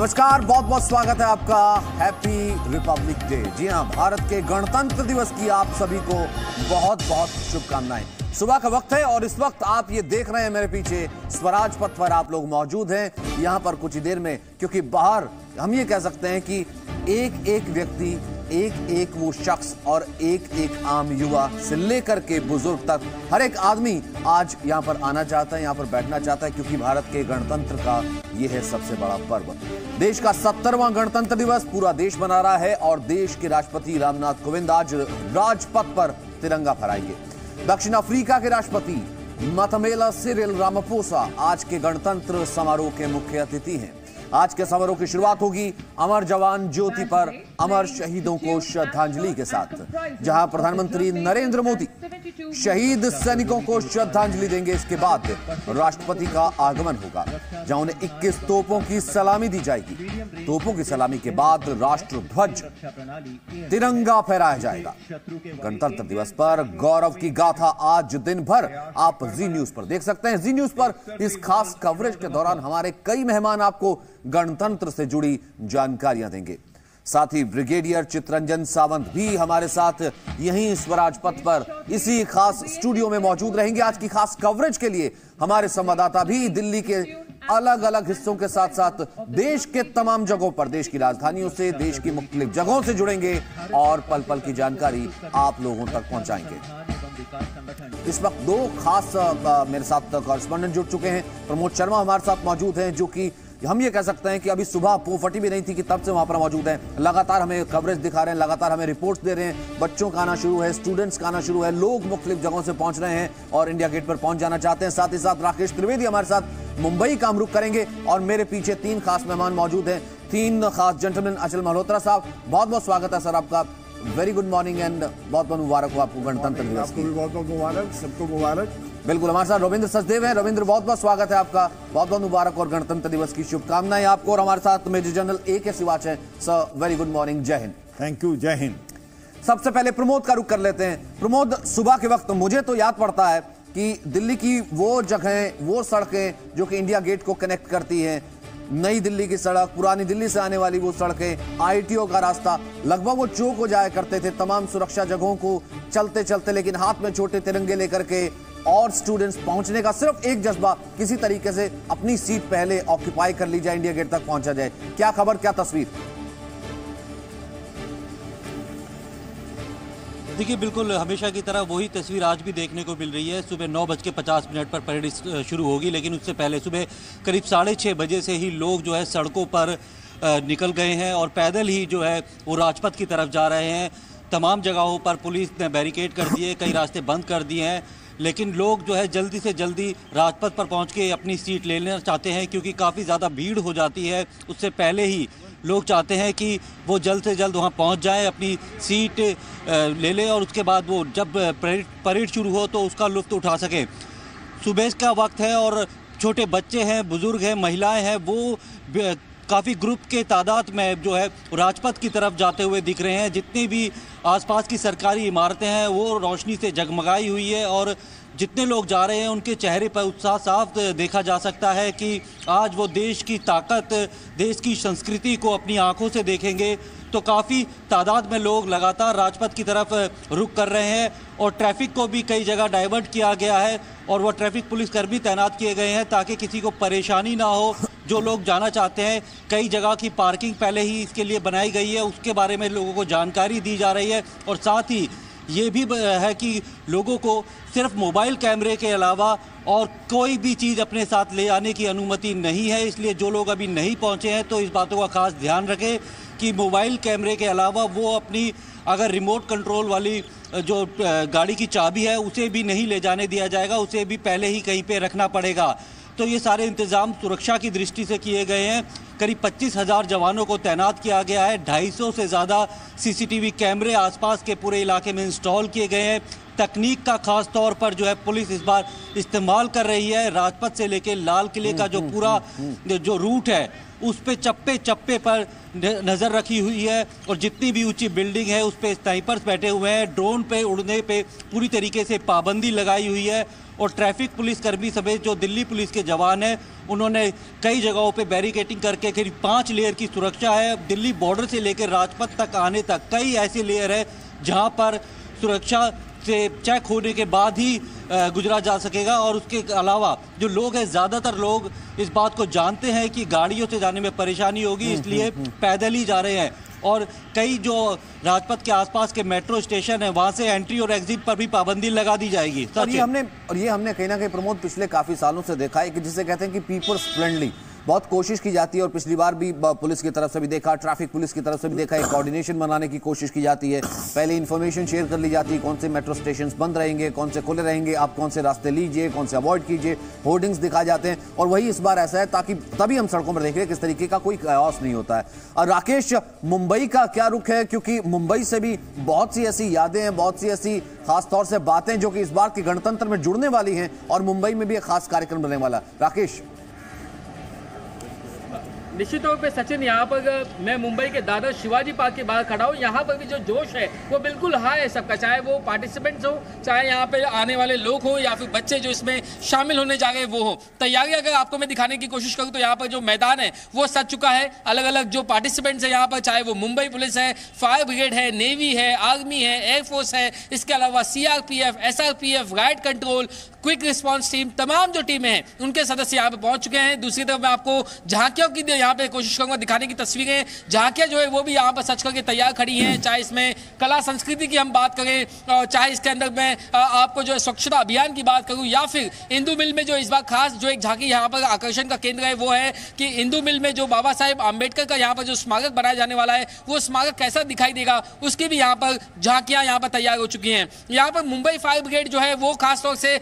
नमस्कार, बहुत बहुत स्वागत है आपका। Happy republic day. जी हाँ, भारत के गणतंत्र दिवस की आप सभी को बहुत बहुत शुभकामनाएं। सुबह का वक्त है और इस वक्त आप ये देख रहे हैं मेरे पीछे स्वराज पथ पर आप लोग मौजूद हैं। यहाँ पर कुछ ही देर में, क्योंकि बाहर हम ये कह सकते हैं कि एक एक व्यक्ति, एक एक वो शख्स और एक एक आम युवा से लेकर के बुजुर्ग तक हर एक आदमी आज यहाँ पर आना चाहता है, यहाँ पर बैठना चाहता है, क्योंकि भारत के गणतंत्र का ये है सबसे बड़ा पर्व। देश का 70वां गणतंत्र दिवस पूरा देश मना रहा है और देश के राष्ट्रपति रामनाथ कोविंद आज राजपथ पर तिरंगा फहराएंगे। दक्षिण अफ्रीका के राष्ट्रपति माथामेला सिरिल रामापोसा आज के गणतंत्र समारोह के मुख्य अतिथि हैं। आज के समारोह की शुरुआत होगी अमर जवान ज्योति पर अमर शहीदों को श्रद्धांजलि के साथ, जहां प्रधानमंत्री नरेंद्र मोदी शहीद सैनिकों को श्रद्धांजलि देंगे। इसके बाद राष्ट्रपति का आगमन होगा, जहां उन्हें 21 तोपों की सलामी दी जाएगी। तोपों की सलामी के बाद राष्ट्र ध्वज तिरंगा फहराया जाएगा। गणतंत्र दिवस पर गौरव की गाथा आज दिन भर आप जी न्यूज पर देख सकते हैं। जी न्यूज पर इस खास कवरेज के दौरान हमारे कई मेहमान आपको गणतंत्र से जुड़ी जानकारियां देंगे। साथ ही ब्रिगेडियर चितरंजन सावंत भी हमारे साथ यहीं स्वराज पथ पर इसी खास स्टूडियो में मौजूद रहेंगे। आज की खास कवरेज के लिए हमारे संवाददाता भी दिल्ली के अलग अलग हिस्सों के साथ साथ देश के तमाम जगहों पर, देश की राजधानियों से, देश की मुख्तलिफ जगहों से जुड़ेंगे और पल पल की जानकारी आप लोगों तक पहुंचाएंगे। इस वक्त दो खास मेरे साथ कॉरेस्पॉन्डेंट जुड़ चुके हैं। प्रमोद शर्मा हमारे साथ मौजूद हैं, जो कि हम ये कह सकते हैं कि अभी सुबह फटी भी नहीं थी कि तब से वहां पर मौजूद हैं। लगातार हमें कवरेज दिखा रहे हैं, लगातार हमें रिपोर्ट्स दे रहे हैं। बच्चों का आना शुरू है, स्टूडेंट्स का आना शुरू है, लोग मुख्तलिफ जगहों से पहुंच रहे हैं और इंडिया गेट पर पहुंच जाना चाहते हैं। साथ ही साथ राकेश त्रिवेदी हमारे साथ मुंबई का हम रुख करेंगे और मेरे पीछे तीन खास मेहमान मौजूद हैं, तीन खास जेंटलमैन। अचल मल्होत्रा साहब, बहुत बहुत स्वागत है सर आपका। वेरी गुड मॉर्निंग एंड बहुत बहुत मुबारक हो आपको गणतंत्र दिवस की। बहुत बहुत मुबारक, सबको मुबारक। बिल्कुल, हमारे साथ रविंद्र सचदेव है। रविंद्र, बहुत बहुत स्वागत है आपका, बहुत बहुत मुबारक और गणतंत्र दिवस की शुभकामनाएं आपको। और हमारे साथ मेजर जनरल A.K. सिवाच है। सर, वेरी गुड मॉर्निंग, जय हिंद। थैंक यू, जय हिंद। सबसे पहले प्रमोद का रुख कर लेते हैं। प्रमोद, सुबह के वक्त मुझे तो याद पड़ता है कि दिल्ली की वो जगहें, वो सड़कें जो कि इंडिया गेट को कनेक्ट करती हैं, नई दिल्ली की सड़क, पुरानी दिल्ली से आने वाली वो सड़कें, ITO का रास्ता, लगभग वो चौक हो जाया करते थे तमाम सुरक्षा जगहों को चलते चलते, लेकिन हाथ में छोटे तिरंगे लेकर के और स्टूडेंट्स पहुंचने का सिर्फ एक जज्बा, किसी तरीके से अपनी सीट पहले ऑक्यूपाई कर ली जाए, इंडिया गेट तक पहुंचा जाए। क्या खबर, क्या तस्वीर? देखिए, बिल्कुल हमेशा की तरह वही तस्वीर आज भी देखने को मिल रही है। सुबह 9:50 पर परेड शुरू होगी, लेकिन उससे पहले सुबह करीब 6:30 बजे से ही लोग जो है सड़कों पर निकल गए हैं और पैदल ही जो है वो राजपथ की तरफ जा रहे हैं। तमाम जगहों पर पुलिस ने बैरिकेड कर दिए, कई रास्ते बंद कर दिए हैं, लेकिन लोग जो है जल्दी से जल्दी राजपथ पर पहुंच के अपनी सीट लेना चाहते हैं, क्योंकि काफ़ी ज़्यादा भीड़ हो जाती है। उससे पहले ही लोग चाहते हैं कि वो जल्द से जल्द वहां पहुंच जाएं, अपनी सीट ले लें और उसके बाद वो जब परेड शुरू हो तो उसका लुत्फ़ उठा सकें। सुबह का वक्त है और छोटे बच्चे हैं, बुज़ुर्ग हैं, महिलाएं हैं, वो काफ़ी ग्रुप के तादाद में जो है राजपथ की तरफ जाते हुए दिख रहे हैं। जितनी भी आसपास की सरकारी इमारतें हैं वो रोशनी से जगमगाई हुई है और जितने लोग जा रहे हैं उनके चेहरे पर उत्साह साफ देखा जा सकता है कि आज वो देश की ताकत, देश की संस्कृति को अपनी आंखों से देखेंगे। तो काफ़ी तादाद में लोग लगातार राजपथ की तरफ रुख कर रहे हैं और ट्रैफिक को भी कई जगह डाइवर्ट किया गया है और वो ट्रैफिक पुलिसकर्मी तैनात किए गए हैं ताकि किसी को परेशानी ना हो। जो लोग जाना चाहते हैं, कई जगह की पार्किंग पहले ही इसके लिए बनाई गई है, उसके बारे में लोगों को जानकारी दी जा रही है। और साथ ही ये भी है कि लोगों को सिर्फ मोबाइल कैमरे के अलावा और कोई भी चीज़ अपने साथ ले आने की अनुमति नहीं है। इसलिए जो लोग अभी नहीं पहुंचे हैं तो इस बातों का खास ध्यान रखें कि मोबाइल कैमरे के अलावा वो अपनी अगर रिमोट कंट्रोल वाली जो गाड़ी की चाबी है उसे भी नहीं ले जाने दिया जाएगा, उसे भी पहले ही कहीं पे रखना पड़ेगा। तो ये सारे इंतज़ाम सुरक्षा की दृष्टि से किए गए हैं। करीब 25,000 जवानों को तैनात किया गया है। 250 से ज़्यादा CCTV कैमरे आसपास के पूरे इलाके में इंस्टॉल किए गए हैं। तकनीक का खास तौर पर जो है पुलिस इस बार इस्तेमाल कर रही है। राजपथ से लेकर लाल किले का जो पूरा जो रूट है उस पे चप्पे चप्पे पर नज़र रखी हुई है और जितनी भी ऊंची बिल्डिंग है उस पे स्नाइपर्स बैठे हुए हैं। ड्रोन पे उड़ने पे पूरी तरीके से पाबंदी लगाई हुई है और ट्रैफिक पुलिस कर्मी समेत जो दिल्ली पुलिस के जवान हैं उन्होंने कई जगहों पे बैरिकेटिंग करके करीब 5 लेयर की सुरक्षा है। दिल्ली बॉर्डर से लेकर राजपथ तक आने तक कई ऐसे लेयर है जहां पर सुरक्षा से चेक होने के बाद ही गुजरा जा सकेगा। और उसके अलावा जो लोग हैं, ज़्यादातर लोग इस बात को जानते हैं कि गाड़ियों से जाने में परेशानी होगी, इसलिए पैदल ही जा रहे हैं। और कई जो राजपथ के आसपास के मेट्रो स्टेशन है वहां से एंट्री और एग्जिट पर भी पाबंदी लगा दी जाएगी। और ये हमने कहीं ना कहीं प्रमोद पिछले काफी सालों से देखा है कि जिसे कहते हैं कि पीपल्स फ्रेंडली बहुत कोशिश की जाती है। और पिछली बार भी पुलिस की तरफ से भी देखा, ट्रैफिक पुलिस की तरफ से भी देखा, एक कोऑर्डिनेशन बनाने की कोशिश की जाती है। पहले इन्फॉर्मेशन शेयर कर ली जाती है, कौन से मेट्रो स्टेशन बंद रहेंगे, कौन से खुले रहेंगे, आप कौन से रास्ते लीजिए, कौन से अवॉइड कीजिए, होर्डिंग्स दिखाए जाते हैं। और वही इस बार ऐसा है ताकि तभी हम सड़कों पर देख रहे हैं किस तरीके का कोई काओस नहीं होता है। और राकेश, मुंबई का क्या रुख है, क्योंकि मुंबई से भी बहुत सी ऐसी यादें हैं, बहुत सी ऐसी खासतौर से बातें जो कि इस बार के गणतंत्र में जुड़ने वाली हैं और मुंबई में भी एक खास कार्यक्रम बनने वाला। राकेश। निश्चित तौर पे सचिन, यहाँ पर मैं मुंबई के दादर शिवाजी पार्क के बाहर खड़ा हूँ। यहाँ पर भी जो जोश है वो बिल्कुल हाई है सबका, चाहे वो पार्टिसिपेंट्स हो, चाहे यहाँ पे आने वाले लोग हो या फिर बच्चे जो इसमें शामिल होने जा रहे वो हो। तैयारी अगर आपको मैं दिखाने की कोशिश करूँ तो यहाँ पर जो मैदान है वो सज चुका है। अलग अलग जो पार्टिसिपेंट्स है यहाँ पर, चाहे वो मुंबई पुलिस है, फायर ब्रिगेड है, नेवी है, आर्मी है, एयरफोर्स है, इसके अलावा CRPF, SRPF, right control, quick response team, तमाम जो टीमें हैं उनके सदस्य यहाँ पे पहुंच चुके हैं। दूसरी तरफ मैं आपको झांकियों की यहाँ पे कोशिश करूंगा दिखाने की तस्वीरें। झांकियां जो है वो भी यहाँ पर सच करके तैयार खड़ी हैं, चाहे इसमें कला संस्कृति की हम बात करें, चाहे इसके अंदर मैं आपको जो है स्वच्छता अभियान की बात करूं, या फिर इंदू मिल में जो इस बार खास जो एक झांकी यहाँ पर आकर्षण का केंद्र है वो है कि इंदू मिल में जो बाबा साहेब आम्बेडकर का यहाँ पर जो स्मारक बनाया जाने वाला है वो स्मारक कैसा दिखाई देगा, उसकी भी यहाँ पर झांकियां यहाँ पर तैयार हो चुकी हैं। यहाँ पर मुंबई फायर ब्रिगेड जो है वो खासतौर से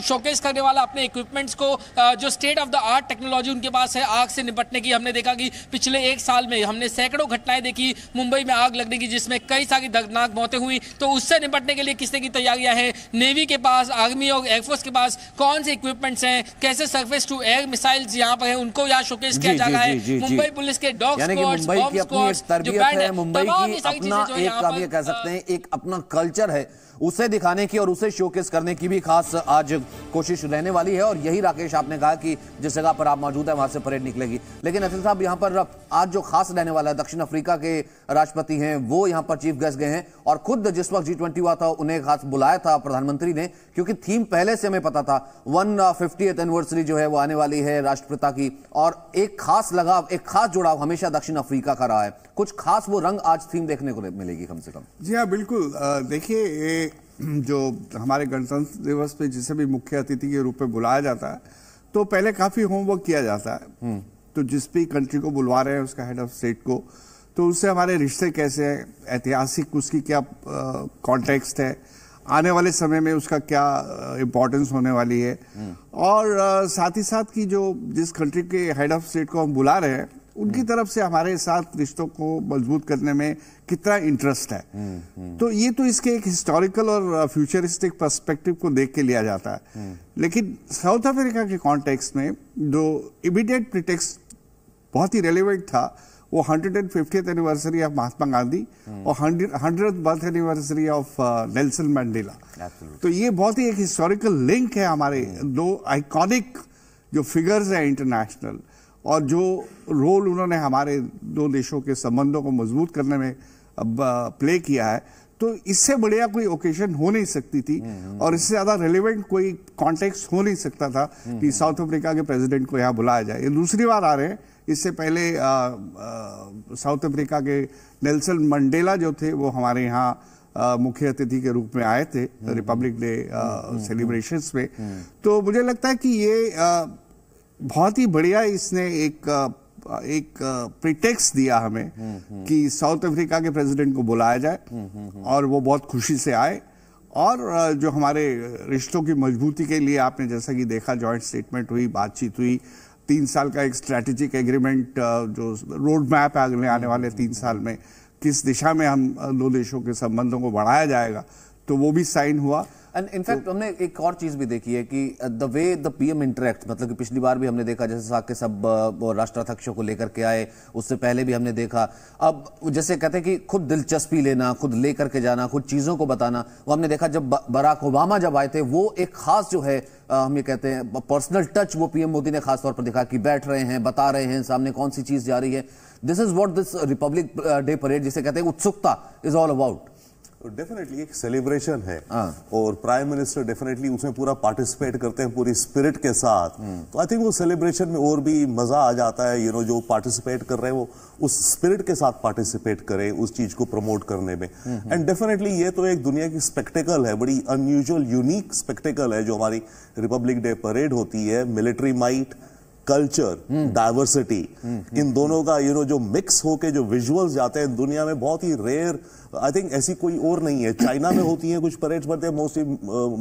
शोकेस करने वाला अपने इक्विपमेंट्स को, जो state of the art technology उनके पास है आग से निपटने की। हमने देखा कि पिछले 1 साल में हमने सैकड़ों घटनाएं देखी मुंबई में आग लगने की, जिसमें कई सारी दर्दनाक मौतें हुई। तो उससे निपटने के लिए किस तरह की तैयारियां हैं नेवी के पास, आर्मी और एयरफोर्स के पास, कौन से इक्विपमेंट्स हैं, कैसे सरफेस टू एयर मिसाइल्स यहाँ पर है उनको यहाँ शोकेस किया जा रहा है। मुंबई पुलिस के डॉग स्क्वाड्स, बॉम्ब स्क्वाड्स, जो बैंड है, तमाम ये सारी चीजें जो यहाँ पर कह सकते हैं एक अपना कल्चर है उसे दिखाने की और उसे शोकेस करने की भी खास आज कोशिश रहने वाली है। और यही राकेश आपने कहा कि जिस जगह पर आप मौजूद है वहां से परेड निकलेगी। लेकिन अखिल साहब, यहां पर आज जो खास रहने वाला है, दक्षिण अफ्रीका के राष्ट्रपति हैं वो यहां पर चीफ गेस्ट गए हैं और खुद जिस वक्त G20 हुआ था उन्हें खास बुलाया था प्रधानमंत्री ने, क्योंकि थीम पहले से हमें पता था 150th एनिवर्सरी जो है वो आने वाली है राष्ट्रपिता की। और एक खास लगाव, एक खास जुड़ाव हमेशा दक्षिण अफ्रीका का रहा है। कुछ खास वो रंग आज थीम देखने को मिलेगी कम से कम। जी हाँ, बिल्कुल। देखिए, जो हमारे गणतंत्र दिवस पे जिसे भी मुख्य अतिथि के रूप में बुलाया जाता है तो पहले काफी होमवर्क किया जाता है। तो जिस भी कंट्री को बुलवा रहे हैं उसका हेड ऑफ स्टेट को, तो उससे हमारे रिश्ते कैसे हैं, ऐतिहासिक उसकी क्या कॉन्टेक्स्ट है, आने वाले समय में उसका क्या इम्पोर्टेंस होने वाली है, और साथ ही साथ कि जो जिस कंट्री के हेड ऑफ स्टेट को हम बुला रहे हैं उनकी तरफ से हमारे साथ रिश्तों को मजबूत करने में कितना इंटरेस्ट है। तो ये तो इसके एक हिस्टोरिकल और फ्यूचरिस्टिक पर्सपेक्टिव को देख के लिया जाता है। लेकिन साउथ अफ्रीका के कॉन्टेक्स्ट में जो इमीडिएट प्रीटेक्स्ट बहुत ही रेलेवेंट था वो 150th anniversary of Mahatma Gandhi और 100th birth anniversary of Nelson Mandela. तो ये बहुत ही एक हिस्टोरिकल लिंक है हमारे दो आइकॉनिक जो फिगर्स हैं इंटरनेशनल, और जो रोल उन्होंने हमारे दो देशों के संबंधों को मजबूत करने में प्ले किया है। तो इससे बढ़िया कोई ओकेजन हो नहीं सकती थी और इससे ज्यादा रेलेवेंट कोई कॉन्टेक्स्ट हो नहीं सकता था कि साउथ अफ्रीका के प्रेसिडेंट को यहाँ बुलाया जाए। ये दूसरी बार आ रहे हैं। इससे पहले साउथ अफ्रीका के नेल्सन मंडेला जो थे वो हमारे यहाँ मुख्य अतिथि के रूप में आए थे रिपब्लिक डे सेलिब्रेशंस में। तो मुझे लगता है कि ये बहुत ही बढ़िया इसने एक प्रीटेक्स्ट दिया हमें कि साउथ अफ्रीका के प्रेसिडेंट को बुलाया जाए और वो बहुत खुशी से आए। और जो हमारे रिश्तों की मजबूती के लिए आपने जैसा कि देखा, जॉइंट स्टेटमेंट हुई, बातचीत हुई, 3 साल का एक स्ट्रैटेजिक एग्रीमेंट, जो रोड मैप है अगले आने वाले 3 साल में किस दिशा में हम दो देशों के संबंधों को बढ़ाया जाएगा। तो वो भी साइन हुआ। एंड इनफैक्ट हमने एक और चीज भी देखी है कि the way the PM interact, मतलब कि पिछली बार भी हमने देखा जैसे साके सब राष्ट्राध्यक्षों को लेकर के आए, उससे पहले भी हमने देखा। अब जैसे कहते हैं कि खुद दिलचस्पी लेना, खुद लेकर के जाना, खुद चीजों को बताना, वो हमने देखा जब बराक ओबामा जब आए थे, वो एक खास जो है हम ये कहते हैं पर्सनल टच वो पीएम मोदी ने खास तौर पर दिखा कि बैठ रहे हैं, बता रहे हैं सामने कौन सी चीज जा रही है। This is what this Republic day parade जिसे कहते हैं उत्सुकता इज ऑल अबाउट। डेफिनेटली एक सेलिब्रेशन है और प्राइम मिनिस्टर डेफिनेटली उसमें पूरा पार्टिसिपेट करते हैं पूरी स्पिरिट के साथ। तो आई थिंक वो सेलिब्रेशन में और भी मजा आ जाता है। जो पार्टिसिपेट कर रहे हैं वो उस स्पिरिट के साथ पार्टिसिपेट करें उस चीज को प्रमोट करने में। एंड डेफिनेटली ये तो एक दुनिया की स्पेक्टेकल है, बड़ी अनयूजुअल यूनिक स्पेक्टेकल है जो हमारी रिपब्लिक डे परेड होती है। मिलिट्री माइट, कल्चर, डाइवर्सिटी, इन दोनों का जो मिक्स होके जो विजुअल्स जाते हैं दुनिया में बहुत ही रेयर, आई थिंक ऐसी कोई और नहीं है। चाइना में होती है कुछ परेड्स, बढ़ते हैं मोस्टली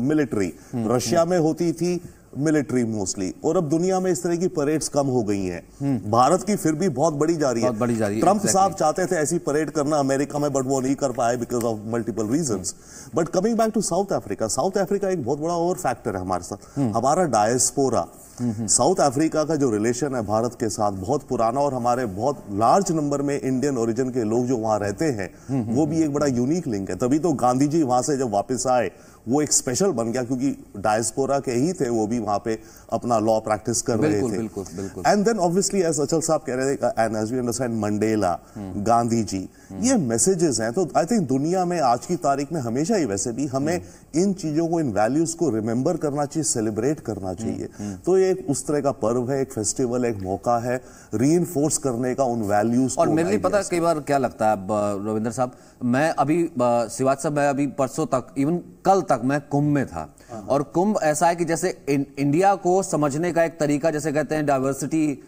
मिलिट्री, रशिया में होती थी मिलिट्री मोस्टली, और अब दुनिया में इस तरह की परेड्स कम हो गई हैं। भारत की फिर भी बहुत बड़ी जा रही है। ट्रंप साहब चाहते थे ऐसी परेड करना अमेरिका में, बट वो नहीं कर पाए because of multiple reasons. But coming back to South Africa, South Africa एक बहुत बड़ा और फैक्टर है हमारे साथ, हमारा डायस्पोरा। साउथ अफ्रीका का जो रिलेशन है भारत के साथ बहुत पुराना, और हमारे बहुत लार्ज नंबर में इंडियन ओरिजिन के लोग जो वहां रहते हैं वो भी एक बड़ा यूनिक लिंक है। तभी तो गांधी जी वहां से जब वापस आए वो एक स्पेशल बन गया, क्योंकि डायस्पोरा के ही थे, वो भी वहां पे अपना लॉ प्रैक्टिस कर रहे थे। बिल्कुल। एंड देन ऑब्वियसली एज अचल साहब कह रहे थे, and as we understand Mandela, Gandhi ji, ये मैसेजेस हैं। तो आई थिंक दुनिया में आज की तारीख में हमेशा ही वैसे भी हमें इन चीजों को, इन वैल्यूज को रिमेंबर करना चाहिए, सेलिब्रेट करना चाहिए। तो ये एक उस तरह का पर्व है, एक फेस्टिवल, एक मौका है रीइंफोर्स करने का उन वैल्यूज। और मेरे लिए पता है कई बार क्या लगता है रविंदर साहब, मैं अभी शिवाज साहब, मैं अभी परसों तक, इवन कल तक मैं कुंभ में था, और कुंभ ऐसा है कि जैसे इंडिया को समझने का एक तरीका, जैसे कहते हैं डाइवर्सिटी,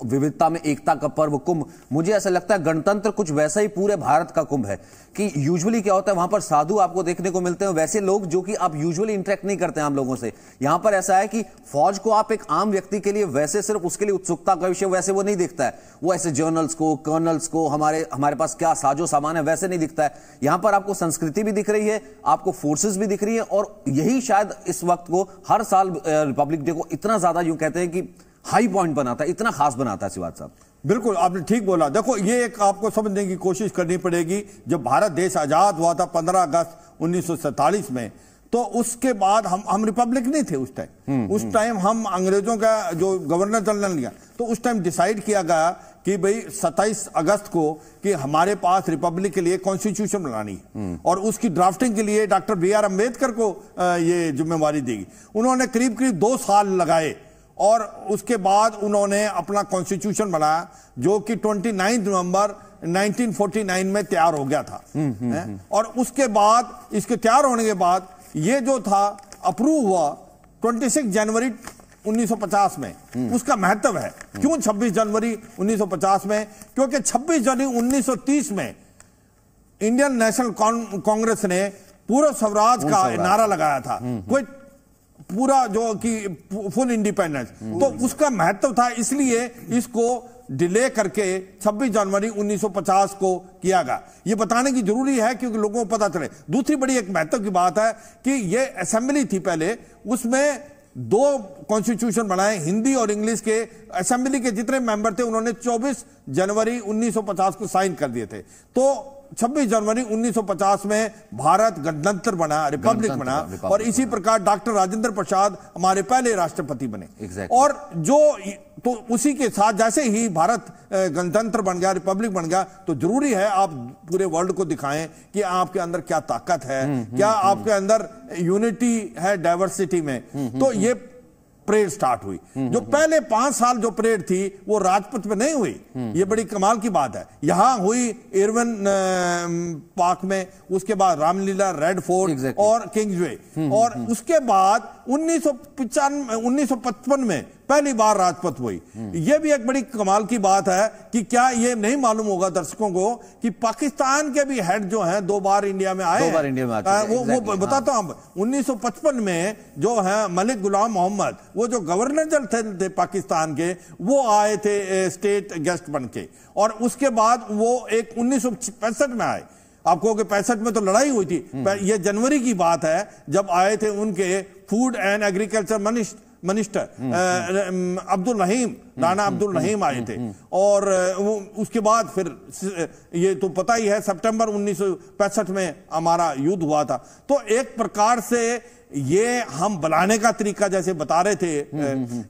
विविधता में एकता का पर्व कुंभ, मुझे ऐसा लगता है गणतंत्र कुछ वैसा ही पूरे भारत का कुंभ है। कि यूजुअली क्या होता है वहां पर साधु आपको देखने को मिलते हैं, वैसे लोग जो कि आप यूजुअली इंटरेक्ट नहीं करते हैं आम लोगों से। यहां पर ऐसा है कि फौज को आप एक आम व्यक्ति के लिए वैसे सिर्फ उसके लिए उत्सुकता का विषय वैसे वो नहीं दिखता है, वो ऐसे जर्नल्स को, कर्नल्स को, हमारे पास क्या साजो सामान है वैसे नहीं दिखता है। यहां पर आपको संस्कृति भी दिख रही है, आपको फोर्सेस भी दिख रही है, और यही शायद इस वक्त को हर साल रिपब्लिक डे को इतना ज्यादा यूं कहते हैं कि हाई पॉइंट बनाता है, इतना खास बनाता है। शिवाज साहब बिल्कुल आपने ठीक बोला। देखो ये एक आपको समझने की कोशिश करनी पड़ेगी, जब भारत देश आजाद हुआ था 15 अगस्त 1947 में, तो उसके बाद हम रिपब्लिक नहीं थे उस टाइम। उस टाइम हम अंग्रेजों का जो गवर्नर जनरल लिया, तो उस टाइम डिसाइड किया गया कि भाई 27 अगस्त को कि हमारे पास रिपब्लिक के लिए कॉन्स्टिट्यूशन बनानी है, और उसकी ड्राफ्टिंग के लिए डॉक्टर बी आर अम्बेडकर को ये जिम्मेवारी दी। उन्होंने करीब 2 साल लगाए, और उसके बाद उन्होंने अपना कॉन्स्टिट्यूशन बनाया, जो कि 29 नवंबर 1949 में तैयार हो गया था। और उसके बाद इसके तैयार होने के बाद ये जो था अप्रूव हुआ 26 जनवरी 1950 में। उसका महत्व है, क्यों 26 जनवरी 1950 में? क्योंकि 26 जनवरी 1930 में इंडियन नेशनल कांग्रेस ने पूरा स्वराज का नारा लगाया था, कोई पूरा जो कि फुल इंडिपेंडेंस। तो उसका महत्व था, इसलिए इसको डिले करके 26 जनवरी 1950 को किया गया। ये बताने की जरूरी है क्योंकि लोगों को पता चले। दूसरी बड़ी एक महत्व की बात है कि ये असेंबली थी पहले, उसमें 2 कॉन्स्टिट्यूशन बनाए, हिंदी और इंग्लिश के। असेंबली के जितने मेंबर थे उन्होंने 24 जनवरी 1950 को साइन कर दिए थे। तो 26 जनवरी 1950 में भारत गणतंत्र बना, रिपब्लिक बना, और इसी प्रकार डॉक्टर राजेंद्र प्रसाद हमारे पहले राष्ट्रपति बने। और जो तो उसी के साथ जैसे ही भारत गणतंत्र बन गया, रिपब्लिक बन गया, तो जरूरी है आप पूरे वर्ल्ड को दिखाएं कि आपके अंदर क्या ताकत है, क्या आपके अंदर यूनिटी है डाइवर्सिटी में। तो ये परेड स्टार्ट हुई। जो पहले 5 साल जो परेड थी वो राजपथ में नहीं हुई, ये बड़ी कमाल की बात है। यहां हुई इरविन पार्क में, उसके बाद रामलीला, रेड फोर्ट और किंग्सवे, और उसके बाद 1955 में पहली बार राजपथ हुई। यह भी एक बड़ी कमाल की बात है कि क्या यह नहीं मालूम होगा दर्शकों को कि पाकिस्तान के भी हेड जो हैं 2 बार इंडिया में आए, 2 बार इंडिया में वो बताता हूं। 1955 में जो है मलिक गुलाम मोहम्मद, वो जो गवर्नर जनरल थे पाकिस्तान के, वो आए थे स्टेट गेस्ट बन के, और उसके बाद वो एक 1965 में आए। आपको कि 65 में तो लड़ाई हुई थी। ये जनवरी की बात है जब आए थे उनके food and agriculture minister Abdul Rahim, Rana Abdul Rahim आए थे। और उसके बाद फिर ये तो पता ही है सितंबर 1965 में हमारा युद्ध हुआ था। तो एक प्रकार से ये हम बुलाने का तरीका जैसे बता रहे थे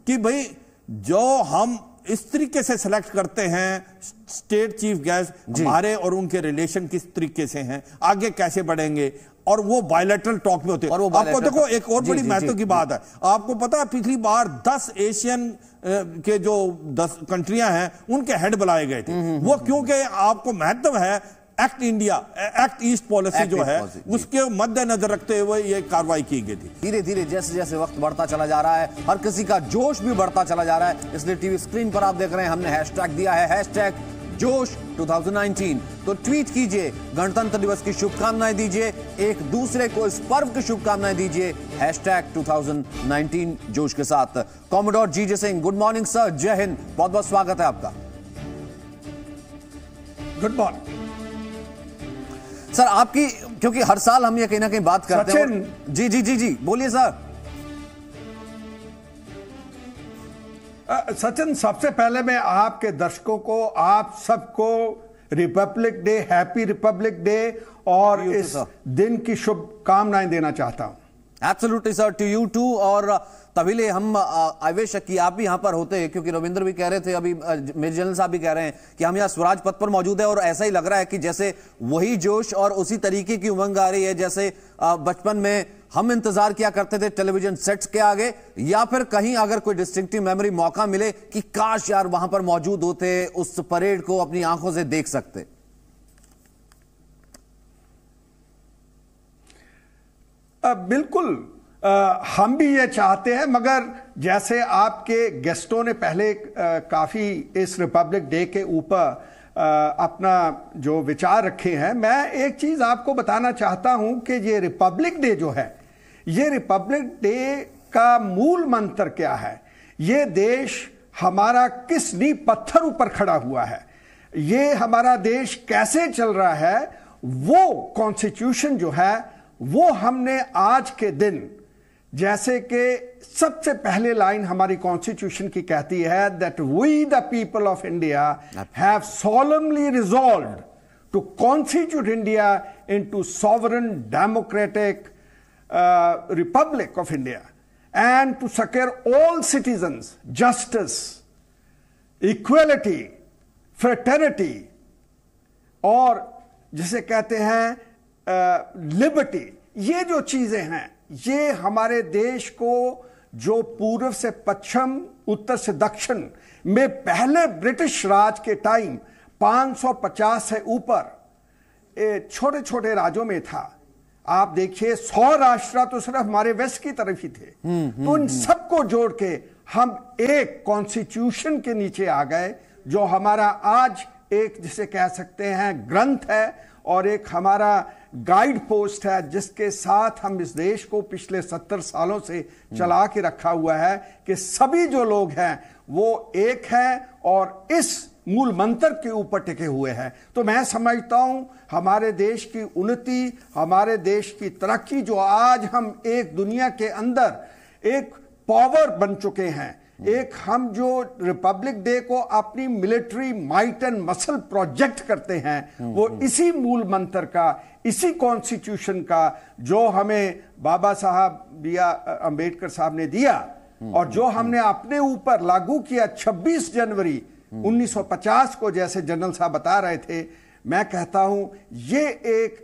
कि भाई जो हम इस तरीके से सिलेक्ट करते हैं स्टेट चीफ गेस्ट, हमारे और उनके रिलेशन किस तरीके से हैं, आगे कैसे बढ़ेंगे, और वो बायलैटरल टॉक में होते हैं। आपको देखो एक और बड़ी महत्व की बात है, आपको पता है पिछली बार 10 एशियन के जो 10 कंट्रियां हैं उनके हेड बुलाए गए थे। वो क्योंकि आपको महत्व है act India, act east policy जो है उसके मद्देनजर रखते हुए ये कार्रवाई की गई थी। धीरे धीरे जैसे जैसे वक्त बढ़ता चला जा रहा है, हर किसी का जोश भी बढ़ता चला जा रहा है। इसलिए टीवी स्क्रीन पर आप देख रहे हैं, हमने हैशटैग दिया है, हैशटैग जोश 2019। तो ट्वीट कीजिए, गणतंत्र दिवस की शुभकामनाएं दीजिए, एक दूसरे को इस पर्व की शुभकामनाएं दीजिए, हैशटैग 2019 जोश के साथ। कॉमोडोर जीजे सिंह, गुड मॉर्निंग सर, जय हिंद, बहुत बहुत स्वागत है आपका। Good morning sir. आपकी, क्योंकि हर साल हम ये कहीं ना कहीं बात करते हैं। जी जी जी जी बोलिए सर। सचिन, सबसे पहले मैं आपके दर्शकों को, आप सबको republic day, happy republic day और इस दिन की शुभकामनाएं देना चाहता हूं। Absolutely sir, to you too. और तभी हम आवेश कि आप भी यहां पर होते हैं, क्योंकि रविंद्र भी कह रहे थे, अभी मेजर जनरल साहब भी कह रहे हैं कि हम यहां स्वराज पथ पर मौजूद है, और ऐसा ही लग रहा है कि जैसे वही जोश और उसी तरीके की उमंग आ रही है जैसे बचपन में हम इंतजार किया करते थे टेलीविजन सेट्स के आगे, या फिर कहीं अगर कोई डिस्टिंक्टिव मेमोरी मौका मिले कि काश यार वहां पर मौजूद होते, उस परेड को अपनी आंखों से देख सकते। बिल्कुल, हम भी ये चाहते हैं, मगर जैसे आपके गेस्टों ने पहले काफी इस रिपब्लिक डे के ऊपर अपना जो विचार रखे हैं, मैं एक चीज आपको बताना चाहता हूं कि ये रिपब्लिक डे जो है, ये रिपब्लिक डे का मूल मंत्र क्या है, ये देश हमारा किस नींव पत्थर ऊपर खड़ा हुआ है, ये हमारा देश कैसे चल रहा है, वो कॉन्स्टिट्यूशन जो है वो हमने आज के दिन, जैसे कि सबसे पहले लाइन हमारी कॉन्स्टिट्यूशन की कहती है that we the people of India have solemnly resolved to constitute India into sovereign democratic republic of India and to secure all citizens justice, equality, fraternity और जिसे कहते हैं लिबर्टी। ये जो चीजें हैं, ये हमारे देश को जो पूर्व से पश्चिम, उत्तर से दक्षिण में पहले ब्रिटिश राज के टाइम 550 से ऊपर छोटे छोटे राज्यों में था। आप देखिए 100 राष्ट्र तो सिर्फ हमारे वेस्ट की तरफ ही थे। तो इन सबको जोड़ के हम एक कॉन्स्टिट्यूशन के नीचे आ गए, जो हमारा आज एक जिसे कह सकते हैं ग्रंथ है और एक हमारा गाइड पोस्ट है, जिसके साथ हम इस देश को पिछले 70 सालों से चला के रखा हुआ है कि सभी जो लोग हैं वो एक हैं और इस मूल मंत्र के ऊपर टिके हुए हैं। तो मैं समझता हूं हमारे देश की उन्नति, हमारे देश की तरक्की, जो आज हम एक दुनिया के अंदर एक पावर बन चुके हैं, एक हम जो रिपब्लिक डे को अपनी military might and muscle project करते हैं, वो इसी मूल मंत्र का, इसी कॉन्स्टिट्यूशन का जो हमें बाबा साहब बी आर अंबेडकर साहब ने दिया और जो हमने अपने ऊपर लागू किया 26 जनवरी 1950 को, जैसे जनरल साहब बता रहे थे। मैं कहता हूं ये एक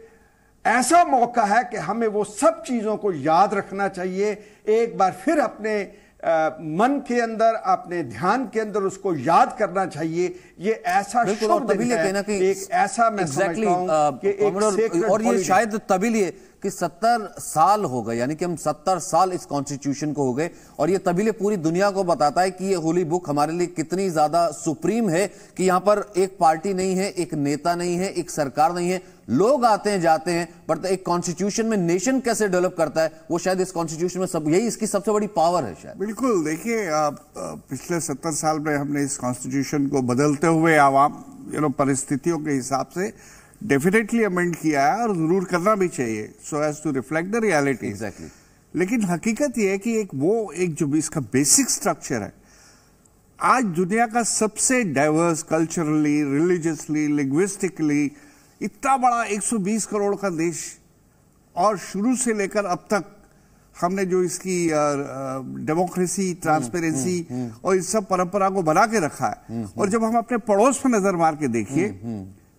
ऐसा मौका है कि हमें वो सब चीजों को याद रखना चाहिए, एक बार फिर अपने मन के अंदर, अपने ध्यान के अंदर उसको याद करना चाहिए। ये ऐसा शुभ दिन है, एक ऐसा मैं समझता हूं कि एक और ये शायद तभी लिए कि 70 साल हो गए, यानी कि हम 70 साल इस कॉन्स्टिट्यूशन को हो गए, और ये तभी लिए पूरी दुनिया को बताता है कि ये होली बुक हमारे लिए कितनी ज्यादा सुप्रीम है, कि यहां पर एक पार्टी नहीं है, एक नेता नहीं है, एक सरकार नहीं है, लोग आते हैं जाते हैं, बट एक कॉन्स्टिट्यूशन में नेशन कैसे डेवलप करता है वो शायद इस कॉन्स्टिट्यूशन में सब, यही इसकी सबसे बड़ी पावर है शायद। बिल्कुल, देखिए पिछले 70 साल में हमने इस कॉन्स्टिट्यूशन को बदलते हुए आवाम परिस्थितियों के हिसाब से डेफिनेटली अमेंड किया है और जरूर करना भी चाहिए, so as to reflect the reality. Exactly. लेकिन हकीकत यह है कि एक जो इसका बेसिक स्ट्रक्चर है, आज दुनिया का सबसे डाइवर्स कल्चरली, रिलीजियसली, लिंग्विस्टिकली इतना बड़ा 120 करोड़ का देश, और शुरू से लेकर अब तक हमने जो इसकी डेमोक्रेसी, ट्रांसपेरेंसी और इस सब परंपरा को बना के रखा है। और जब हम अपने पड़ोस में नजर मार के देखिए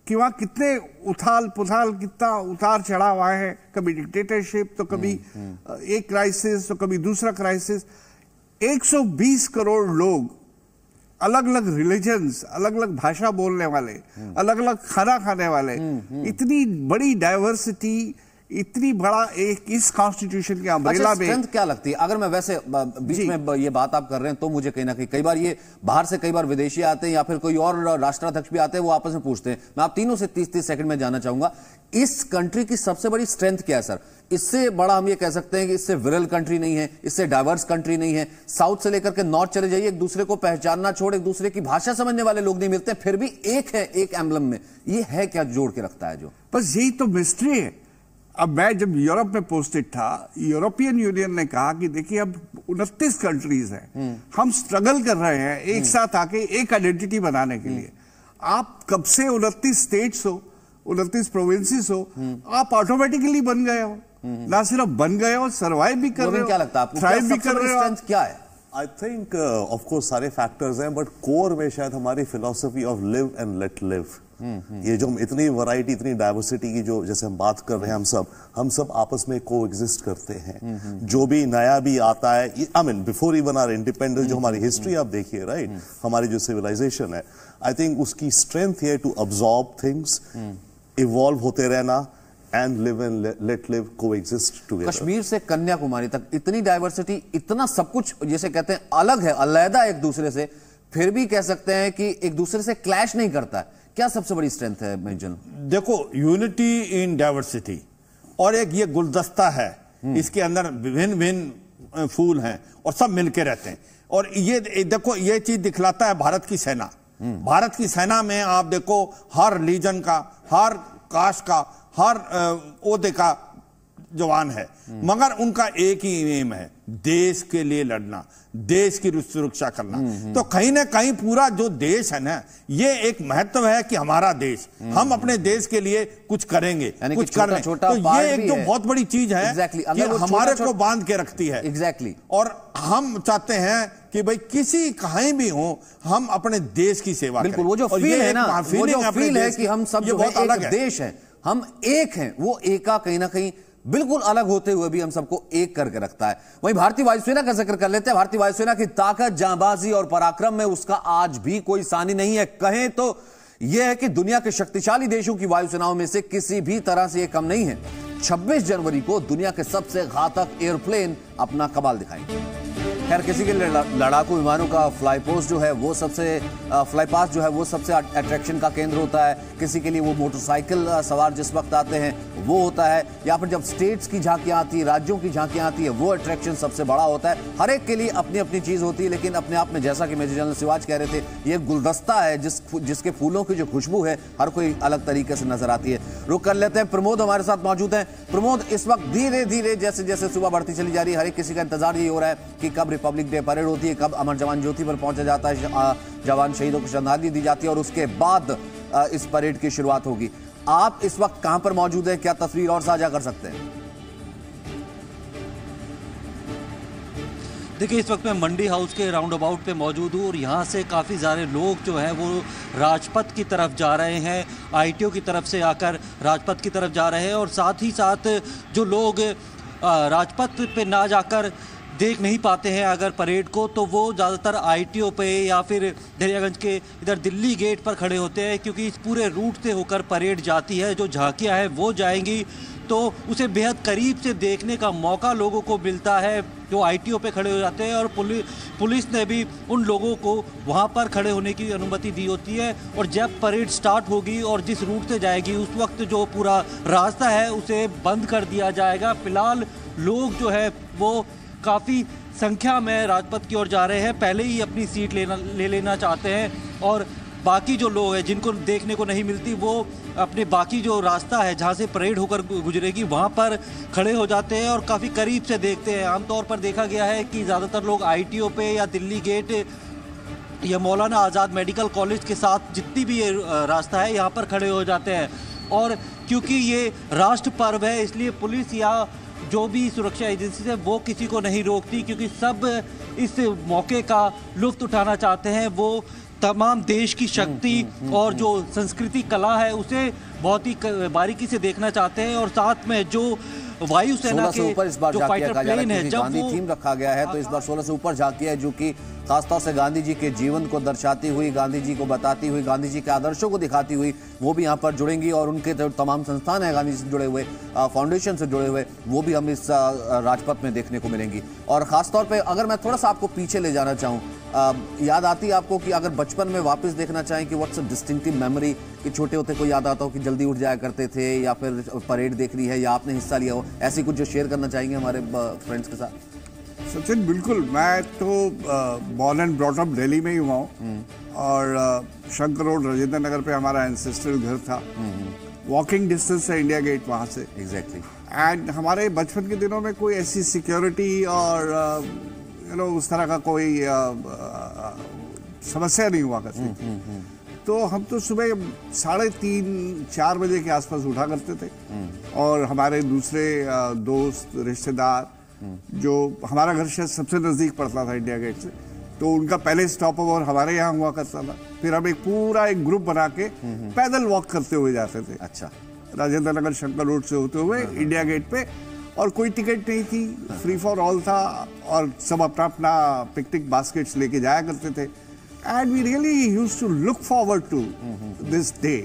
कि वहां कितने उथाल पुथाल, कितना उतार चढ़ाव आए हैं, कभी डिक्टेटरशिप तो कभी एक क्राइसिस तो कभी दूसरा क्राइसिस। 120 करोड़ लोग, अलग अलग रिलीजन्स, अलग अलग भाषा बोलने वाले, अलग अलग खाना खाने वाले, इतनी बड़ी डाइवर्सिटी, इतनी बड़ा एक इस कॉन्स्टिट्यूशन के अम्ब्रेला में। स्ट्रेंथ क्या लगती है? अगर मैं वैसे बीच में ये बात आप कर रहे हैं तो मुझे कहीं ना कहीं कई बार ये बाहर से कई बार विदेशी आते हैं या फिर कोई और राष्ट्राध्यक्ष भी आते हैं, वो आपस में पूछते हैं। मैं आप तीनों से 30-30 सेकंड में जानना चाहूंगा, इस कंट्री की सबसे बड़ी स्ट्रेंथ क्या है सर? इससे बड़ा हम ये कह सकते हैं कि इससे विरल कंट्री नहीं है, इससे डाइवर्स कंट्री नहीं है। साउथ से लेकर के नॉर्थ चले जाइए, एक दूसरे को पहचानना छोड़, एक दूसरे की भाषा समझने वाले लोग नहीं मिलते, फिर भी एक है, एक एम्बलम में। ये है क्या जोड़ के रखता है? जो बस यही तो मिस्ट्री है। अब मैं जब यूरोप में पोस्टेड था, यूरोपियन यूनियन ने कहा कि देखिए अब 29 कंट्रीज हैं, हम स्ट्रगल कर रहे हैं एक साथ आके एक आइडेंटिटी बनाने के लिए। आप कब से 29 स्टेट्स हो, 29 प्रोविंसेस हो, आप ऑटोमेटिकली बन गए हो। ना सिर्फ बन गए हो, सर्वाइव भी कर रहे हो, क्या लगता है आपको, थ्राइव भी कर रहे हो। क्या है? आई थिंक ऑफ कोर्स सारे फैक्टर्स हैं, बट कोर में शायद हमारी philosophy of live and let live. ये जो हम इतनी वैरायटी, इतनी डाइवर्सिटी की जो जैसे हम बात कर रहे हैं, हम सब आपस में को एग्जिस्ट करते हैं। जो भी नया भी आता है, I mean before even our independence, जो हमारी हिस्ट्री आप देखिए, राइट, हमारी जो सिविलाइजेशन है, आई थिंक उसकी स्ट्रेंथ है टू अब्सॉर्ब थिंग्स, इवॉल्व होते रहना, and live and let live, को एग्जिस्ट टुगेदर। कश्मीर से कन्याकुमारी तक इतनी डाइवर्सिटी, इतना सब कुछ जिसे कहते हैं अलग है, अलग एक दूसरे से, फिर भी कह सकते हैं कि एक दूसरे से क्लैश नहीं करता है। क्या सबसे बड़ी स्ट्रेंथ है मेजन? देखो, यूनिटी इन डाइवर्सिटी, और एक ये गुलदस्ता है, इसके अंदर विभिन्न भिन्न फूल हैं और सब मिलके रहते हैं। और ये देखो, ये चीज दिखलाता है भारत की सेना। भारत की सेना में आप देखो, हर रिलीजन का, हर कास्ट का, हर ओहदे का जवान है, मगर उनका एक ही एम है, देश के लिए लड़ना, देश की सुरक्षा करना। तो कहीं ना कहीं पूरा जो देश है ना, ये एक महत्व है कि हमारा देश, हम अपने देश के लिए कुछ करेंगे, कुछ कर रहे हैं। तो ये एक जो बहुत बड़ी चीज है कि हमारे को बांध के रखती है। एग्जैक्टली। और हम चाहते हैं कि भाई किसी कहीं भी हो, हम अपने देश की सेवा करें। बिल्कुल, वो जो फील है ना, वो जो फील है कि हम सब बहुत अलग देश है, हम एक हैं, वो एका कहीं ना कहीं बिल्कुल अलग होते हुए भी हम सबको एक करके रखता है। वहीं भारतीय वायुसेना का जिक्र कर लेते हैं। भारतीय वायुसेना की ताकत, जांबाजी और पराक्रम में उसका आज भी कोई सानी नहीं है। कहें तो यह है कि दुनिया के शक्तिशाली देशों की वायुसेनाओं में से किसी भी तरह से यह कम नहीं है। 26 जनवरी को दुनिया के सबसे घातक एयरप्लेन अपना कमाल दिखाएंगे। खैर, किसी के लिए लड़ाकू विमानों का फ्लाई पोस्ट जो है वो सबसे फ्लाई पास जो है वो सबसे अट्रैक्शन का केंद्र होता है। किसी के लिए वो मोटरसाइकिल सवार जिस वक्त आते हैं वो होता है, या फिर जब स्टेट्स की झांकियां आती है, राज्यों की झांकियां आती है, वो अट्रैक्शन सबसे बड़ा होता है। हर एक के लिए अपनी अपनी चीज होती है, लेकिन अपने आप में, जैसा कि मेजर जनरल सिवाज कह रहे थे, ये गुलदस्ता है जिसके फूलों की जो खुशबू है हर कोई अलग तरीके से नजर आती है। रुक कर लेते हैं, प्रमोद हमारे साथ मौजूद हैं। प्रमोद, इस वक्त धीरे धीरे जैसे जैसे सुबह बढ़ती चली जा रही है, हर एक किसी का इंतजार यही हो रहा है कि कब रिपब्लिक डे परेड होती है, कब अमर जवान ज्योति पर पहुंचा जाता है, जवान शहीदों को श्रद्धांजलि दी जाती है, और उसके बाद इस परेड की शुरुआत होगी। आप इस वक्त कहां पर मौजूद हैं? क्या तस्वीर और साझा कर सकते हैं? देखिए, इस वक्त मैं मंडी हाउस के राउंड अबाउट पे मौजूद हूँ और यहाँ से काफ़ी सारे लोग जो हैं वो राजपथ की तरफ जा रहे हैं, आईटीओ की तरफ से आकर राजपथ की तरफ जा रहे हैं। और साथ ही साथ जो लोग राजपथ पे ना जाकर देख नहीं पाते हैं अगर परेड को, तो वो ज़्यादातर आईटीओ पे या फिर दरियागंज के इधर दिल्ली गेट पर खड़े होते हैं, क्योंकि इस पूरे रूट से होकर परेड जाती है। जो झांकियाँ हैं वो जाएंगी तो उसे बेहद करीब से देखने का मौका लोगों को मिलता है जो आईटीओ पे खड़े हो जाते हैं। और पुलिस ने भी उन लोगों को वहाँ पर खड़े होने की अनुमति दी होती है। और जब परेड स्टार्ट होगी और जिस रूट से जाएगी, उस वक्त जो पूरा रास्ता है उसे बंद कर दिया जाएगा। फिलहाल लोग जो है वो काफ़ी संख्या में राजपथ की ओर जा रहे हैं, पहले ही अपनी सीट ले लेना चाहते हैं। और बाकी जो लोग हैं जिनको देखने को नहीं मिलती, वो अपने बाकी जो रास्ता है जहाँ से परेड होकर गुजरेगी वहाँ पर खड़े हो जाते हैं और काफ़ी करीब से देखते हैं। आमतौर पर देखा गया है कि ज़्यादातर लोग ITO पे या दिल्ली गेट या मौलाना आज़ाद मेडिकल कॉलेज के साथ जितनी भी ये रास्ता है यहाँ पर खड़े हो जाते हैं। और क्योंकि ये राष्ट्र पर्व है इसलिए पुलिस या जो भी सुरक्षा एजेंसी है वो किसी को नहीं रोकती, क्योंकि सब इस मौके का लुत्फ उठाना चाहते हैं। वो तमाम देश की शक्ति और जो संस्कृति कला है उसे बहुत ही बारीकी से देखना चाहते हैं। और साथ में जो वायुसेना के ऊपर इस बार जो फाइटर प्लेन है, जब गांधी थीम रखा गया है तो इस बार 16 से ऊपर झांकी है, जो कि खासतौर से गांधी जी के जीवन को दर्शाती हुई, गांधी जी को बताती हुई, गांधी जी के आदर्शों को दिखाती हुई वो भी यहाँ पर जुड़ेंगी। और उनके जो तमाम संस्थान हैं गांधी जी से जुड़े हुए, फाउंडेशन से जुड़े हुए, वो भी हम इस राजपथ में देखने को मिलेंगी। और खासतौर पर अगर मैं थोड़ा सा आपको पीछे ले जाना चाहूँ, याद आती है आपको कि अगर बचपन में वापस देखना चाहें कि व्हाट्स अ डिस्टिंक्टिव मेमोरी, कि छोटे होते को याद आता हो कि जल्दी उठ जाया करते थे या फिर परेड देख रही है या आपने हिस्सा लिया हो, ऐसी कुछ जो शेयर करना चाहेंगे हमारे फ्रेंड्स के साथ? सचिन, बिल्कुल। मैं तो born and brought up Delhi में ही हुआ हूँ और शंकर रोड राजेंद्र नगर पे हमारा एंसेस्ट्रल घर था। वॉकिंग डिस्टेंस है इंडिया गेट वहाँ से। एग्जैक्टली। एंड हमारे बचपन के दिनों में कोई ऐसी सिक्योरिटी और उस तरह का कोई समस्या नहीं हुआ करती थी। तो हम तो सुबह 3:30-4 बजे के आसपास उठा करते थे और हमारे दूसरे दोस्त रिश्तेदार, जो हमारा घर शायद सबसे नज़दीक पड़ता था इंडिया गेट से, तो उनका पहले स्टॉप ओवर हमारे यहाँ हुआ करता था। फिर हम एक ग्रुप बना के पैदल वॉक करते हुए जाते थे। अच्छा। राजेंद्र नगर शंकर रोड से होते हुए इंडिया गेट पे, और कोई टिकट नहीं थी, फ्री फॉर ऑल था और सब अपना अपना पिकनिक बास्केट्स लेके जाया करते थे। And we really used to look forward to this day.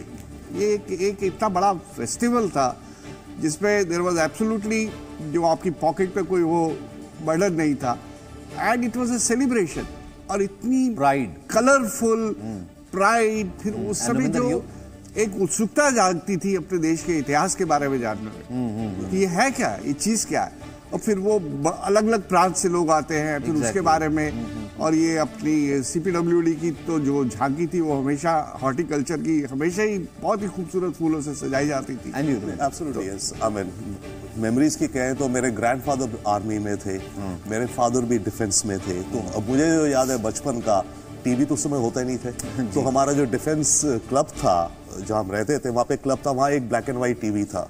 ये एक इतना बड़ा फेस्टिवल था जिसमें देयर वाज एब्सोल्युटली, जो आपकी पॉकेट पे कोई वो बर्डन नहीं था, and it was a celebration. और इतनी प्राइड, कलरफुल प्राइड, फिर उस समय जो एक उत्सुकता जागती थी अपने देश के इतिहास के बारे में जानने में, कि ये है क्या, ये चीज क्या है। और फिर वो अलग अलग प्रांत से लोग आते हैं, फिर उसके बारे में। और ये अपनी CPWD की तो जो झांकी थी वो हमेशा हॉर्टिकल्चर की हमेशा ही बहुत ही खूबसूरत फूलों से सजाई जाती थी। Absolutely yes. I mean memories की कहें तो मेरे ग्रैंडफादर आर्मी में थे, मेरे फादर भी डिफेंस में थे। तो अब मुझे जो याद है बचपन का, टीवी तो उस समय होता ही नहीं थे, तो हमारा जो डिफेंस क्लब था जहाँ हम रहते थे, वहाँ पे क्लब था, वहाँ एक ब्लैक एंड व्हाइट टीवी था।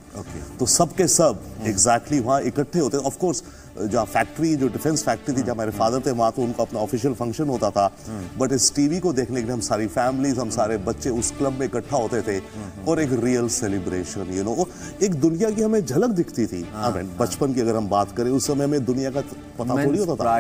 तो सब के सब एग्जैक्टली वहाँ इकट्ठे होते। ऑफ कोर्स जहाँ फैक्ट्री, जो डिफेंस फैक्ट्री थी जहाँ हमारे फादर थे, वहाँ तो उनका अपना ऑफिशियल फंक्शन होता था। बट इस टीवी को देखने के लिए हम सारी फैमिलीज, हम सारे बच्चे उस क्लब में इकट्ठा होते थे और एक रियल सेलिब्रेशन, यू नो, एक दुनिया की हमें झलक दिखती थी। बचपन की अगर हम बात करें, उस समय में दुनिया का पता थोड़ी होता था।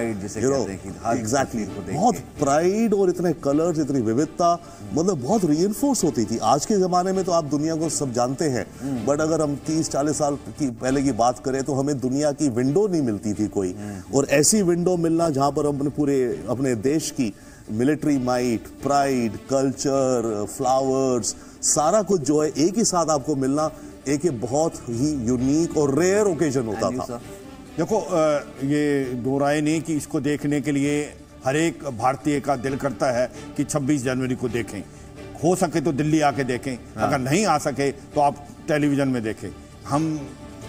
एग्जैक्टली, बहुत प्राइड और इतने कलर्स, इतनी विविधता, मतलब बहुत रीइंफोर्स होती थी। आज के जमाने में तो आप दुनिया को सब जानते हैं, बट अगर हम 30-40 साल की पहले की बात करें तो हमें दुनिया की विंडो नहीं मिलती थी कोई। और ऐसी विंडो मिलना जहां पर हम अपने देश की military might, pride, culture, flowers, सारा कुछ जो है एक ही साथ आपको मिलना, एक बहुत ही यूनिक और रेयर ओकेजन होता था। देखो, ये दो राय नहीं कि इसको देखने के लिए हर एक भारतीय का दिल करता है कि 26 जनवरी को देखें। हो सके तो दिल्ली आके देखें, अगर नहीं आ सके तो आप टेलीविजन में देखें। हम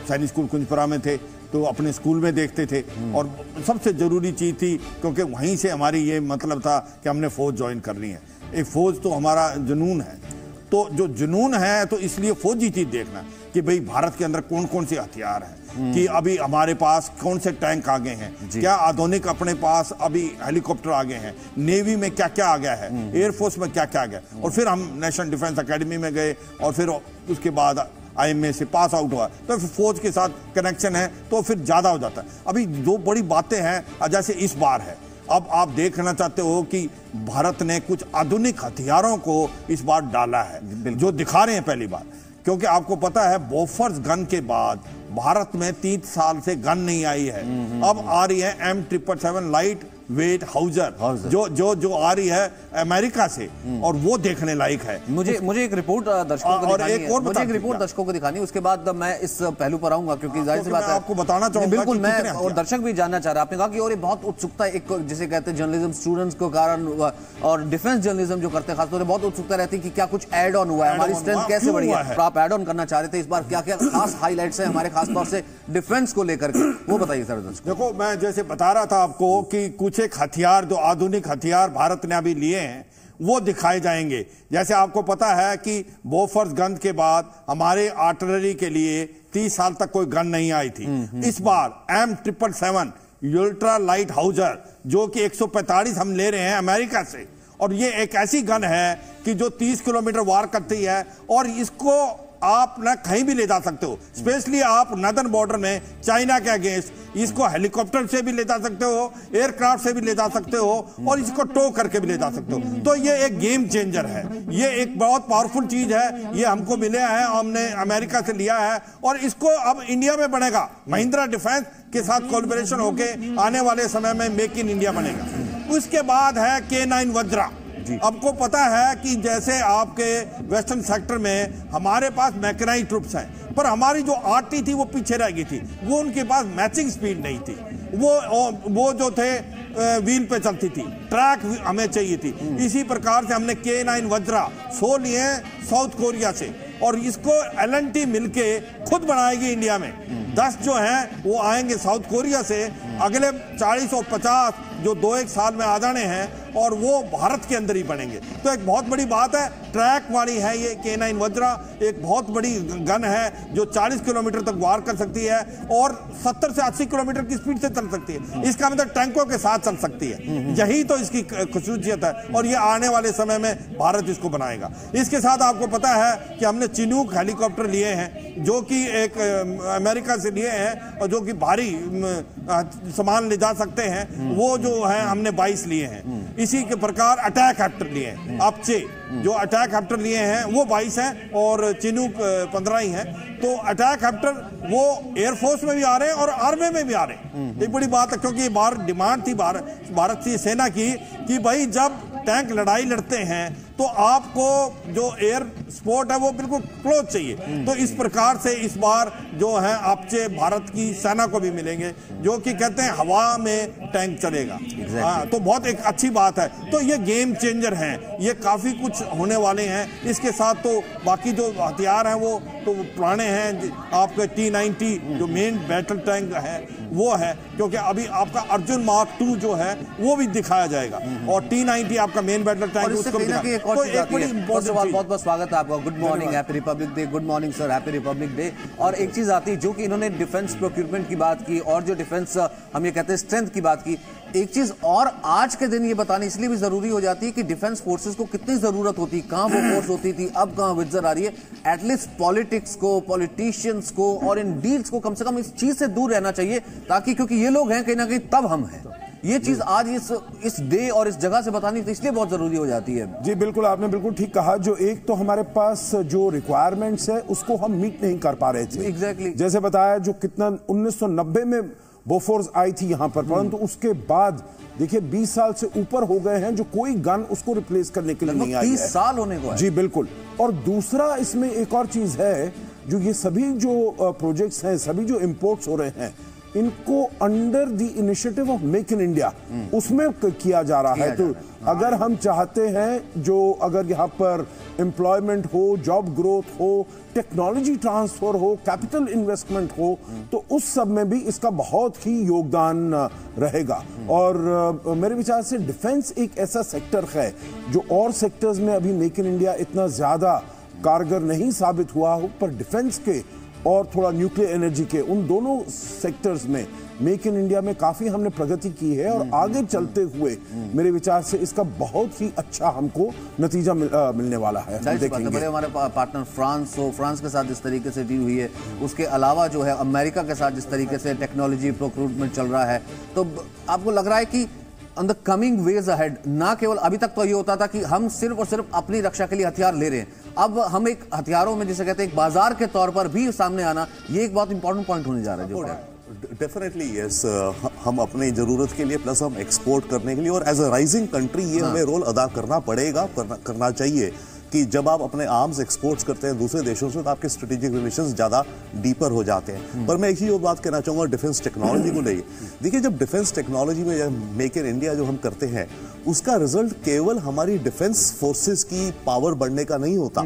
सैनिक स्कूल कुंजपुरा में थे तो अपने स्कूल में देखते थे, और सबसे जरूरी चीज थी, क्योंकि वहीं से हमारी ये मतलब था कि हमने फौज ज्वाइन करनी है। एक फौज तो हमारा जुनून है, तो जो जुनून है तो इसलिए फौजी चीज देखना कि भाई भारत के अंदर कौन कौन से हथियार हैं, कि अभी हमारे पास कौन से टैंक आ गए हैं, क्या आधुनिक अपने पास अभी हेलीकॉप्टर आ गए हैं, नेवी में क्या क्या आ गया है, एयरफोर्स में क्या क्या आ गया। और फिर हम नेशनल डिफेंस एकेडमी में गए और फिर उसके बाद IMA से पास आउट हुआ, तो फिर फौज के साथ कनेक्शन है तो फिर ज्यादा हो जाता है। अभी दो बड़ी बातें हैं, जैसे इस बार है, अब आप देखना चाहते हो कि भारत ने कुछ आधुनिक हथियारों को इस बार डाला है, जो दिखा रहे हैं पहली बार। क्योंकि आपको पता है बोफर्स गन के बाद भारत में 30 साल से गन नहीं आई है। अब आ रही है M777 लाइट वेट हाउजर जो आ रही है अमेरिका से, और वो देखने लायक है। मुझे एक रिपोर्ट दर्शकों को दिखानी है, मुझे एक रिपोर्ट दर्शकों को दिखानी है, उसके बाद मैं इस पहलू पर आऊंगा, क्योंकि जाहिर सी बात है आपको बताना चाहूंगा। बिल्कुल, मैं और दर्शक भी जानना चाह रहे हैं। आपने कहा कि और ये बहुत उत्सुकता एक जिसे कहते हैं जर्नलिज्म स्टूडेंट्स को कारण, और डिफेंस जर्नलिज्म जो करते हैं खासतौर से बहुत उत्सुकता रहती है कि क्या कुछ ऐड ऑन हुआ है, हमारी स्ट्रेंथ कैसे बढ़ी है। आप ऐड ऑन करना चाह रहे थे इस बार, क्या क्या खास हाईलाइट्स हैं हमारे खासतौर से डिफेंस को लेकर के, वो बताइए सर। देखो, मैं जैसे बता रहा था आपको कि कुछ एक हथियार, जो आधुनिक हथियार भारत ने अभी लिए हैं, वो दिखाए जाएंगे। जैसे आपको पता है कि बोफोर्स गन के बाद हमारे आर्टिलरी के लिए 30 साल तक कोई गन नहीं आई थी। इस बार M777 अल्ट्रा लाइट हाउजर, जो कि 145 हम ले रहे हैं अमेरिका से, और ये एक ऐसी गन है कि जो 30 किलोमीटर वार करती है, और इसको आप ना कहीं भी ले जा सकते हो। स्पेशली आप नदर्न बॉर्डर में चाइना के अगेंस्ट इसको हेलीकॉप्टर से भी ले जा सकते हो, एयरक्राफ्ट से भी ले जा सकते हो, और इसको टो करके भी ले जा सकते हो। तो ये एक गेम चेंजर है, ये एक बहुत पावरफुल चीज है। ये हमको मिले हैं, हमने अमेरिका से लिया है, और इसको अब इंडिया में बनेगा। महिंद्रा डिफेंस के साथ कोलैबोरेशन होके आने वाले समय में मेक इन इंडिया बनेगा। उसके बाद है K9 वज्रा। आपको पता है कि जैसे आपके वेस्टर्न सेक्टर में हमारे पास मैकेनाइज्ड ट्रुप्स हैं, पर हमारी जो आर्टी थी वो पीछे रह गई थी, वो उनके पास मैचिंग स्पीड नहीं थी, वो जो थे व्हील पे चलती थी, ट्रैक हमें चाहिए थी। इसी प्रकार से हमने K9 वज्रा 100 लिए साउथ कोरिया से, और इसको L&T मिलके खुद बनाएगी इंडिया में। 10 जो हैं वो आएंगे साउथ कोरिया से, अगले 40 और 50 जो 2-1 साल में आ जाने हैं, और वो भारत के अंदर ही बनेंगे। तो एक बहुत बड़ी बात है, ट्रैक वाली है ये K9 वज्रा, एक बहुत बड़ी गन है जो 40 किलोमीटर तक वार कर सकती है, और 70 से 80 किलोमीटर की स्पीड से चल सकती है। इसका मतलब टैंकों के साथ चल सकती है, यही तो इसकी खुसूसियत है, और ये आने वाले समय में भारत इसको बनाएगा। इसके साथ आपको पता है कि हमने चिनूक हेलीकॉप्टर लिए हैं, जो कि एक अमेरिका से लिए हैं, और जो कि भारी सामान ले जा सकते हैं, वो जो है हमने 22 लिए हैं। इसी के प्रकार अटैक हेप्टर लिए हैं, अपचे जो अटैक हेप्टर लिए हैं वो 22 हैं, और चिनूक 15 ही हैं। तो अटैक हेप्टर वो एयरफोर्स में भी आ रहे हैं और आर्मी में भी आ रहे हैं। एक बड़ी बात है, क्योंकि ये बार डिमांड थी भारत की सेना की कि भाई जब टैंक लड़ाई लड़ते हैं तो आपको जो एयर सपोर्ट है वो बिल्कुल क्लोज चाहिए। तो इस प्रकार से इस बार जो है आपसे भारत की सेना को भी मिलेंगे, जो कि कहते हैं हवा में टैंक चलेगा। तो बहुत एक अच्छी बात है। तो ये गेम चेंजर हैं, ये काफी कुछ होने वाले हैं। इसके साथ तो बाकी जो हथियार हैं वो तो पुराने हैं, आपके T90 जो मेन बैटल टैंक है वो है, क्योंकि अभी आपका अर्जुन मार्क 2 जो है वो भी दिखाया जाएगा, और T90 आपका मेन बैटल टैंक उसको भी दिखाया। तो एक बड़ी बहुत बहुत स्वागत है आपका। Good morning, happy republic day. Good morning sir, happy republic day. और एक चीज आती है जो कि इन्होंने डिफेंस प्रोक्यूरमेंट की बात की, और जो डिफेंस हम ये कहते हैं स्ट्रेंथ की बात की, एक चीज और आज के दिन ये बतानी इसलिए भी जरूरी हो जाती है कि डिफेंस फोर्सेस को कितनी जरूरत होती है, कहां वो फोर्स होती थी, अब कहां विजर आ रही है। एटलीस्ट पॉलिटिक्स को, पॉलिटिशियंस को और इन डील्स को कम से कम इस चीज से दूर रहना चाहिए, ताकि क्योंकि ये लोग हैं कहीं ना कहीं तब हम हैं। ये चीज आज इस डे और इस जगह से बतानी तो इसलिए बहुत जरूरी हो जाती है। जी बिल्कुल, आपने बिल्कुल ठीक कहा। जो एक तो हमारे पास जो रिक्वायरमेंट्स है उसको हम मीट नहीं कर पा रहे थे। एग्जैक्टली जैसे बताया, जो कितना 1990 में बोफोर्स आई थी यहाँ पर, परंतु उसके बाद देखिए 20 साल से ऊपर हो गए हैं जो कोई गन उसको रिप्लेस करने के लिए नहीं आई है। 30 साल होने को है। जी बिल्कुल। और दूसरा इसमें एक और चीज है, जो ये सभी जो प्रोजेक्ट्स हैं, सभी जो इंपोर्ट्स हो रहे हैं, इनको under the initiative of make in India उसमें किया जा रहा है। तो अगर हम चाहते हैं जो अगर यहाँ पर एम्प्लॉयमेंट हो, जॉब ग्रोथ हो, टेक्नोलॉजी ट्रांसफर हो, कैपिटल इन्वेस्टमेंट हो, तो उस सब में भी इसका बहुत ही योगदान रहेगा। और मेरे विचार से डिफेंस एक ऐसा सेक्टर है जो और सेक्टर्स में अभी मेक इन इंडिया इतना ज्यादा कारगर नहीं साबित हुआ हो, पर डिफेंस के और थोड़ा न्यूक्लियर एनर्जी के उन दोनों सेक्टर्स में मेक इन इंडिया में काफी हमने प्रगति की है, और आगे चलते हुए मेरे विचार से इसका बहुत ही अच्छा हमको नतीजा मिलने वाला है। हम देखेंगे। हमारे पार्टनर फ्रांस हो, फ्रांस के साथ जिस तरीके से डील हुई है, उसके अलावा जो है अमेरिका के साथ जिस तरीके से टेक्नोलॉजी प्रोक्यूरमेंट चल रहा है, तो आपको लग रहा है कि on the coming ways ahead, ना केवल अभी तक तो ये होता था कि हम सिर्फ और सिर्फ अपनी रक्षा के लिए हथियार ले रहे हैं, अब हम एक हथियारों में जिसे कहते हैं एक बाजार के तौर पर भी सामने आना, ये एक बहुत इंपॉर्टेंट पॉइंट होने जा रहा है। डेफिनेटली यस, हम अपनी जरूरत के लिए प्लस हम एक्सपोर्ट करने के लिए और एज अ राइजिंग कंट्री ये हमें रोल अदा करना पड़ेगा, करना चाहिए कि जब आप अपने आर्म्स एक्सपोर्ट्स करते हैं दूसरे देशों से तो आपके स्ट्रेटेजिक रिलेशंस ज्यादा डीपर हो जाते हैं। पर मैं एक ही और बात कहना चाहूंगा डिफेंस टेक्नोलॉजी को लेकर। देखिए, जब डिफेंस टेक्नोलॉजी में मेक इन इंडिया जो हम करते हैं उसका रिजल्ट केवल हमारी डिफेंस फोर्सेस की पावर बढ़ने का नहीं होता,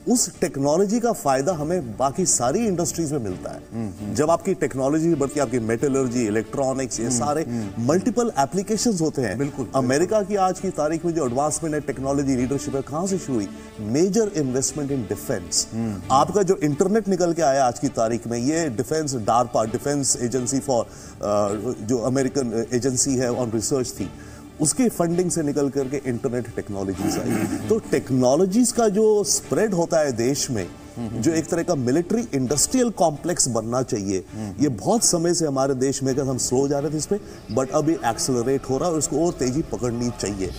उस टेक्नोलॉजी का फायदा हमें बाकी सारी इंडस्ट्रीज में मिलता है। जब आपकी टेक्नोलॉजी बढ़ती है, आपकी मेटलर्जी, इलेक्ट्रॉनिक्स, ये सारे मल्टीपल एप्लीकेशंस होते हैं। बिल्कुल। अमेरिका की आज की तारीख में जो एडवांसमेंट है, टेक्नोलॉजी लीडरशिप है, कहां से शुरू हुई? Major investment in defence. आपका जो इंटरनेट निकल के आया आज की तारीख में, ये defence DARPA, defence agency for जो अमेरिकन एजेंसी है ऑन रिसर्च थी, उसके फंडिंग से निकल करके इंटरनेट टेक्नोलॉजीज आई। तो टेक्नोलॉजीज का जो स्प्रेड होता है देश में, जो एक तरह का मिलिट्री इंडस्ट्रियल कॉम्प्लेक्स बनना चाहिए, ये बहुत समय से हमारे देश में हम स्लो जा रहे थे इस पे, बट अभी एक्सेलरेट हो रहा है और इसको और तेजी पकड़नी चाहिए।